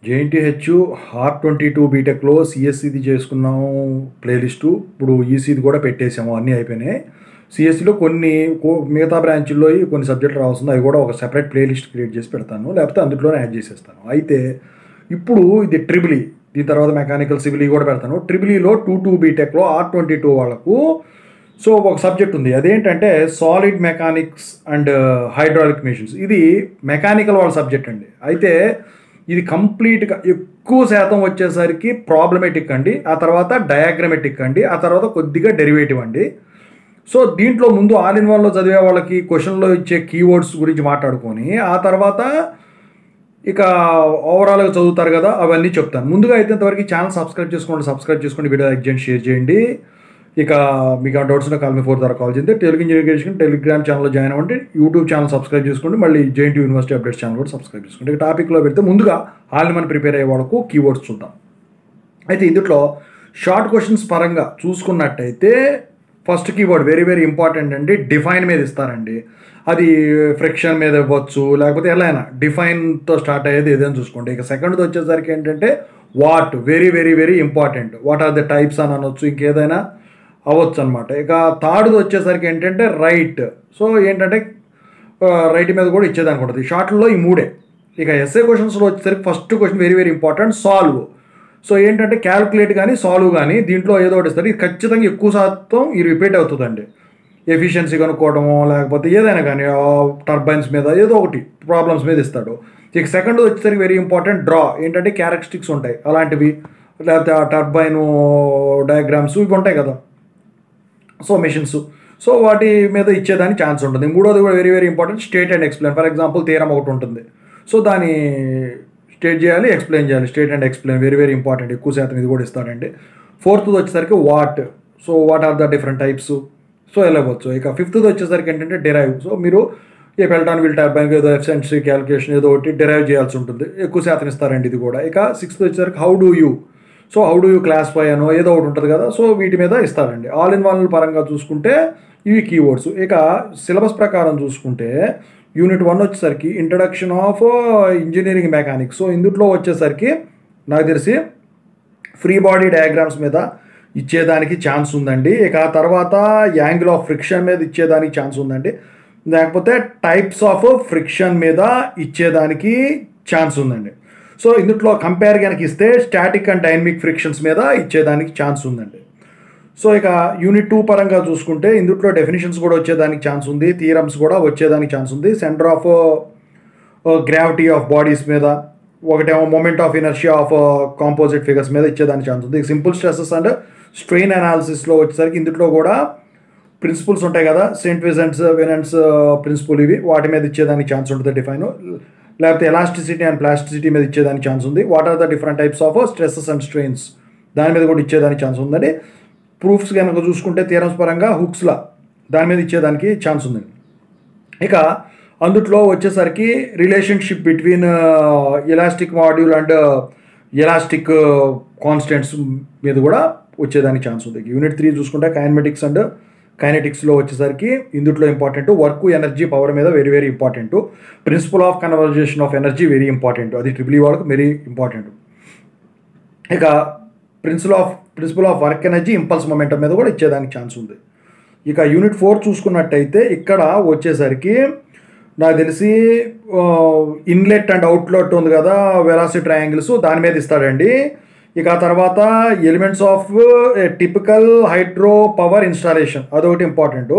JNTH R22 బీటెక్లో సిఎస్సిది చేసుకున్నాము playlist. ఇప్పుడు ఈసీది కూడా పెట్టేసాము, అన్నీ అయిపోయినాయి. సిఎస్సిలో కొన్ని మిగతా బ్రాంచుల్లో కొన్ని సబ్జెక్టులు రావాల్సింది, అవి కూడా ఒక సెపరేట్ ప్లేలిస్ట్ క్రియేట్ చేసి పెడతాను, లేకపోతే అందులోనే యాడ్ చేసేస్తాను. అయితే ఇప్పుడు ఇది ట్రిపుల్ ఈ, దీని తర్వాత మెకానికల్ సివిల్ కూడా పెడతాను. ట్రిపుల్ ఈలో 22 బీటెక్లో R22 వాళ్ళకు సో ఒక సబ్జెక్ట్ ఉంది, అదేంటంటే solid mechanics and hydraulic machines. ఇది మెకానికల్ వాళ్ళ సబ్జెక్ట్ అండి. అయితే ఇది కంప్లీట్గా ఎక్కువ శాతం వచ్చేసరికి ప్రాబ్లమేటిక్ అండి, ఆ తర్వాత డయాగ్రమెటిక్ అండి, ఆ తర్వాత కొద్దిగా డెరివేటివ్ అండి. సో దీంట్లో ముందు ఆల్ ఇన్ వన్లో చదివే వాళ్ళకి క్వశ్చన్లో ఇచ్చే కీవర్డ్స్ గురించి మాట్లాడుకొని ఆ తర్వాత ఇక ఓవరాల్గా చదువుతారు కదా, అవన్నీ చెప్తాను. ముందుగా అయితే ఇంతవరకు ఛానల్ సబ్స్క్రైబ్ చేసుకోండి, వీడియో లైక్ చేయండి, షేర్ చేయండి. ఇక మీకు ఆ డౌట్స్ ఉన్న కాల్ మీ 4 ద్వారా కాల్ చేయండి. తెలుగు ఇంజనీరింగ్ ఎడ్యుకేషన్ టెలిగ్రామ్ ఛానల్లో జాయిన్ అవ్వండి, యూట్యూబ్ ఛానల్ సబ్స్క్రైబ్ చేసుకోండి, మళ్ళీ జేఎన్టీయూ యూనివర్సిటీ అప్డేట్స్ ఛానల్ కూడా సబ్స్క్రైబ్ చేసుకోండి. ఇక టాపిక్లో పెడితే ముందుగా ఆల్ ఇన్ వన్ ప్రిపేర్ అయ్యే వాళ్ళకు కీవర్డ్స్ చూద్దాం. అయితే ఇందులో షార్ట్ క్వశ్చన్స్ పరంగా చూసుకున్నట్టయితే first keyword very very important అండి, డిఫైన్ మీద ఇస్తారండి. అది ఫ్రిక్షన్ మీద ఇవ్వచ్చు, లేకపోతే ఎలా అయినా డిఫైన్తో స్టార్ట్ అయ్యేది ఏదైనా చూసుకోండి. ఇక సెకండ్ది వచ్చేసరికి ఏంటంటే what, very very very important, what are the types అని అనొచ్చు, ఇంకేదైనా అవ్వచ్చు అనమాట. ఇక థర్డ్ది వచ్చేసరికి ఏంటంటే రైట్. సో ఏంటంటే రైట్ మీద కూడా ఇచ్చేదానికి ఉంటుంది. షార్ట్లో ఈ మూడే. ఇక ఎస్ఏ క్వశ్చన్స్లో వచ్చేసరికి first question very very important, solve. So ఏంటంటే క్యాల్కులేట్ కానీ సాల్వ్ కానీ దీంట్లో ఏదో ఒకటి ఇస్తారు, ఇది ఖచ్చితంగా ఎక్కువ శాతం ఈ రిపీట్ అవుతుందండి. ఎఫిషియన్సీ కనుక్కోవడమో లేకపోతే ఏదైనా కానీ టర్బైన్స్ మీద ఏదో ఒకటి ప్రాబ్లమ్స్ మీద ఇస్తాడు. ఇక సెకండ్ వచ్చేసరికి వెరీ ఇంపార్టెంట్ డ్రా, ఏంటంటే క్యారెక్టరిస్టిక్స్ ఉంటాయి అలాంటివి, లేకపోతే ఆ టర్బైన్ డయాగ్రామ్స్ ఇవి ఉంటాయి కదా, సో మెషిన్స్, సో వాటి మీద ఇచ్చేదానికి ఛాన్స్ ఉంటుంది. మూడోది కూడా very very important, state and explain. For example theorem ఒకటి ఉంటుంది, సో దాన్ని స్టేట్ చేయాలి, ఎక్స్ప్లెయిన్ చేయాలి, state and explain very very important, ఎక్కువ శాతం ఇది కూడా ఇస్తాడండి. ఫోర్త్ది వచ్చేసరికి what, so what are the different types, so ఎలా అవ్వచ్చు. ఇక ఫిఫ్త్ది వచ్చేసరికి ఏంటంటే డెరైవ్, సో మీరు ఏ పెల్టాన్ వీల్ టర్బైన్ ఏదో ఎఫిషియన్సీ క్యాలిక్యులేషన్ ఏదో ఒకటి డెరైవ్ చేయాల్సి ఉంటుంది, ఎక్కువ శాతం ఇస్తారండి ఇది కూడా. ఇక సిక్స్త్ వచ్చేసరికి how do you, so how do you classify అనో ఏదో ఒకటి ఉంటుంది కదా, సో వీటి మీద ఇస్తారండి. ఆల్ ఇన్ వన్ పరంగా చూసుకుంటే ఇవి కీవర్డ్స్. ఇక సిలబస్ ప్రకారం చూసుకుంటే యూనిట్ 1 వచ్చేసరికి introduction of engineering mechanics. So ఇందులో వచ్చేసరికి నాకు తెలిసి ఫ్రీ బాడీ డయాగ్రామ్స్ మీద ఇచ్చేదానికి ఛాన్స్ ఉందండి. ఇక ఆ తర్వాత యాంగిల్ ఆఫ్ ఫ్రిక్షన్ మీద ఇచ్చేదానికి ఛాన్స్ ఉందండి, లేకపోతే టైప్స్ ఆఫ్ ఫ్రిక్షన్ మీద ఇచ్చేదానికి ఛాన్స్ ఉందండి. సో ఇందులో కంపేర్ కనుక ఇస్తే స్టాటిక్ అండ్ డైనమిక్ ఫ్రిక్షన్స్ మీద ఇచ్చేదానికి ఛాన్స్ ఉందండి. సో ఇక యూనిట్ 2 పరంగా చూసుకుంటే ఇందులో డెఫినేషన్స్ కూడా వచ్చేదానికి ఛాన్స్ ఉంది, థియరమ్స్ కూడా వచ్చేదానికి ఛాన్స్ ఉంది. Centre of gravity of bodies మీద, ఒకటేమో moment of inertia of composite figures మీద ఇచ్చేదానికి ఛాన్స్ ఉంది. సింపుల్ స్ట్రెసెస్ అండ్ స్ట్రెయిన్ అనాలిసిస్లో వచ్చేసరికి ఇందులో కూడా ప్రిన్సిపల్స్ ఉంటాయి కదా, సెయింట్ వినెన్స్ ప్రిన్సిపల్, ఇవి వాటి మీద ఇచ్చేదానికి ఛాన్స్ ఉంటుంది డిఫైన్, లేకపోతే ఎలాస్టిసిటీ అండ్ ప్లాస్టిసిటీ మీద ఇచ్చేదానికి ఛాన్స్ ఉంది. What are the different types of stresses and strains, దాని మీద కూడా ఇచ్చేదానికి ఛాన్స్ ఉందండి. ప్రూఫ్స్ కనుక చూసుకుంటే థియరమ్స్ పరంగా హుక్స్లా దాని మీద ఇచ్చేదానికి ఛాన్స్ ఉందండి. ఇక అందుట్లో వచ్చేసరికి relationship between elastic module and elastic constants మీద కూడా వచ్చేదానికి ఛాన్స్ ఉంది. యూనిట్ 3 చూసుకుంటే కైనమెటిక్స్ అండ్ కైనెటిక్స్లో వచ్చేసరికి ఇందులో ఇంపార్టెంట్, వర్క్ ఎనర్జీ పవర్ మీద very very important, principle of conservation of energy very important, అది ట్రిపుల్ ఈ వాళ్ళకి వెరీ ఇంపార్టెంట్. ఇక principle of work energy impulse momentum మీద కూడా ఇచ్చేదానికి ఛాన్స్ ఉంది. ఇక యూనిట్ 4 చూసుకున్నట్టయితే ఇక్కడ వచ్చేసరికి నాకు తెలిసి ఇన్లెట్ అండ్ అవుట్లెట్ ఉంది కదా, వెలాసిటీ ట్రయాంగిల్స్, దాని మీద ఇస్తాడండి. ఇక తర్వాత elements of typical hydro power installation అదొకటి important,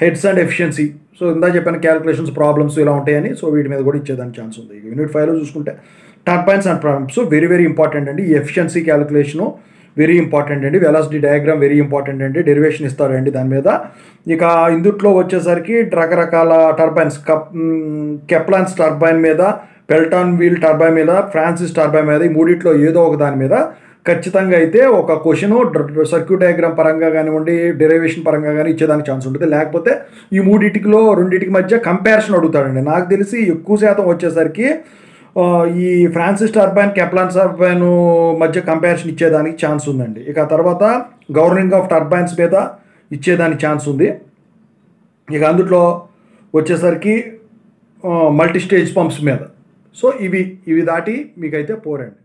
heads and efficiency, so ఇందా చెప్పిన క్యాలిక్యులేషన్స్ ప్రాబ్లమ్స్ ఇలా ఉంటాయని, సో వీటి మీద కూడా ఇచ్చేదానికి ఛాన్స్ ఉంది. యూనిట్ 5లో చూసుకుంటే turbines and pumps very very important అండి, ఎఫిషియన్సీ క్యాలిక్యులేషను వెరీ ఇంపార్టెంట్ అండి, వెలాసిటీ డయాగ్రామ్ వెరీ ఇంపార్టెంట్ అండి, డెరివేషన్ ఇస్తారండి దాని మీద. ఇక ఇందుట్లో వచ్చేసరికి రకరకాల టర్బైన్స్, కెప్లాన్స్ టర్బైన్ మీద, పెల్టాన్ వీల్ టర్బైన్ మీద, ఫ్రాన్సిస్ టర్బైన్ మీద, ఈ మూడిట్లో ఏదో ఒక దాని మీద ఖచ్చితంగా అయితే ఒక క్వశ్చన్ సర్క్యూట్ డయాగ్రామ్ పరంగా కానివ్వండి, డెరివేషన్ పరంగా కానీ ఇచ్చేదానికి ఛాన్స్ ఉంటుంది. లేకపోతే ఈ రెండింటికి మధ్య కంపారిజన్ అడుగుతాడండి. నాకు తెలిసి ఎక్కువ శాతం వచ్చేసరికి ఈ ఫ్రాన్సిస్ టర్బైన్ కెప్లాన్ టర్బైన్ మధ్య కంపారిజన్ ఇచ్చేదానికి ఛాన్స్ ఉందండి. ఇక తర్వాత గవర్నింగ్ ఆఫ్ టర్బైన్స్ మీద ఇచ్చేదానికి ఛాన్స్ ఉంది. ఇక అందులో వచ్చేసరికి మల్టీ స్టేజ్ పంప్స్ మీద, సో ఇవి దాటి మీకైతే 4 అండి.